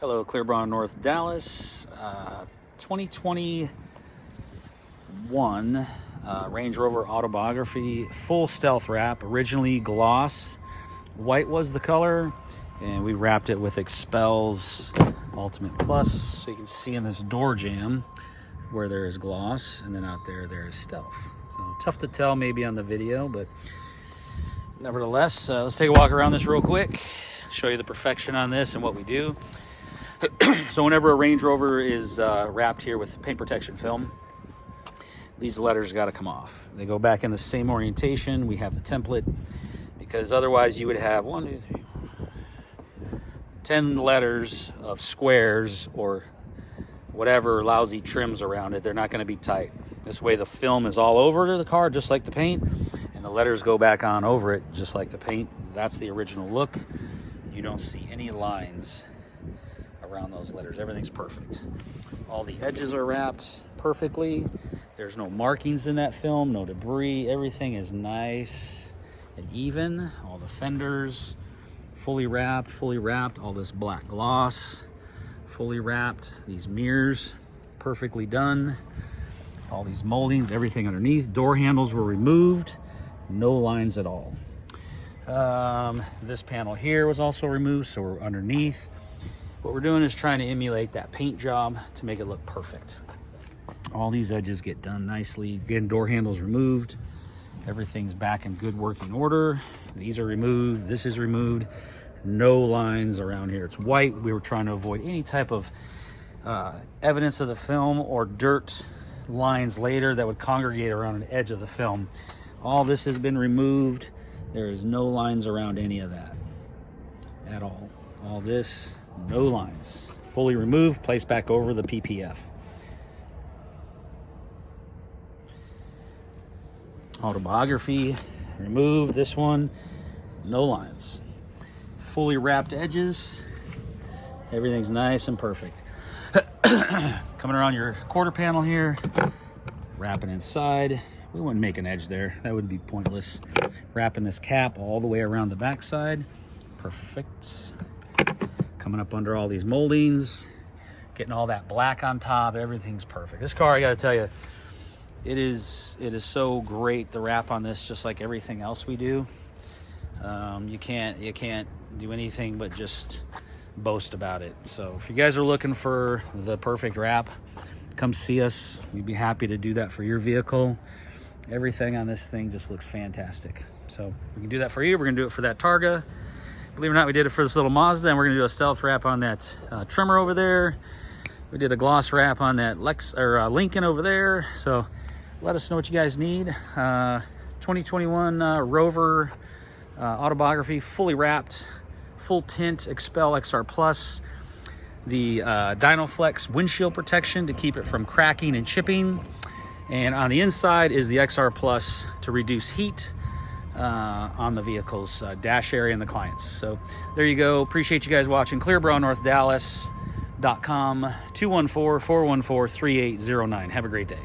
Hello, Clearbrown, North Dallas. 2021 Range Rover Autobiography, full stealth wrap. Originally gloss, white was the color, and we wrapped it with Expel's Ultimate Plus. So you can see in this door jamb where there is gloss, and then out there is stealth. So tough to tell maybe on the video, but nevertheless, let's take a walk around this real quick, show you the perfection on this and what we do. So whenever a Range Rover is wrapped here with paint protection film, these letters got to come off. They go back in the same orientation. We have the template, because otherwise you would have 10 letters of squares or whatever lousy trims around it. They're not going to be tight. This way the film is all over the car just like the paint, and the letters go back on over it just like the paint. That's the original look. You don't see any lines around those letters. Everything's perfect. All the edges are wrapped perfectly. There's no markings in that film, no debris. Everything is nice and even. All the fenders fully wrapped. All this black gloss fully wrapped. These mirrors perfectly done. All these moldings, everything underneath. Door handles were removed. No lines at all. This panel here was also removed, so we're underneath. What we're doing is trying to emulate that paint job to make it look perfect. All these edges get done nicely. Again, door handles removed. Everything's back in good working order. These are removed. This is removed. No lines around here. It's white. We were trying to avoid any type of evidence of the film or dirt lines later that would congregate around an edge of the film. All this has been removed. There is no lines around any of that at all. All this, no lines. Fully removed, placed back over the PPF. Autobiography, removed. This one, no lines. Fully wrapped edges. Everything's nice and perfect. Coming around your quarter panel here, wrapping inside. We wouldn't make an edge there. That would be pointless. Wrapping this cap all the way around the backside. Perfect. Coming up under all these moldings, getting all that black on top. Everything's perfect. This car, I got to tell you, it is so great. The wrap on this, just like everything else we do, you can't do anything but just boast about it. So if you guys are looking for the perfect wrap, come see us. We'd be happy to do that for your vehicle. Everything on this thing just looks fantastic. So we can do that for you. We're gonna do it for that Targa. Believe it or not, we did it for this little Mazda, and we're gonna do a stealth wrap on that Tremor over there. We did a gloss wrap on that Lincoln over there. So let us know what you guys need. 2021 Rover Autobiography, fully wrapped, full tint, Expel XR Plus. The Dynaflex windshield protection to keep it from cracking and chipping. And on the inside is the XR Plus to reduce heat on the vehicle's dash area and the clients. So there you go. Appreciate you guys watching. ClearBrownNorthDallas.com, 214-414-3809. Have a great day.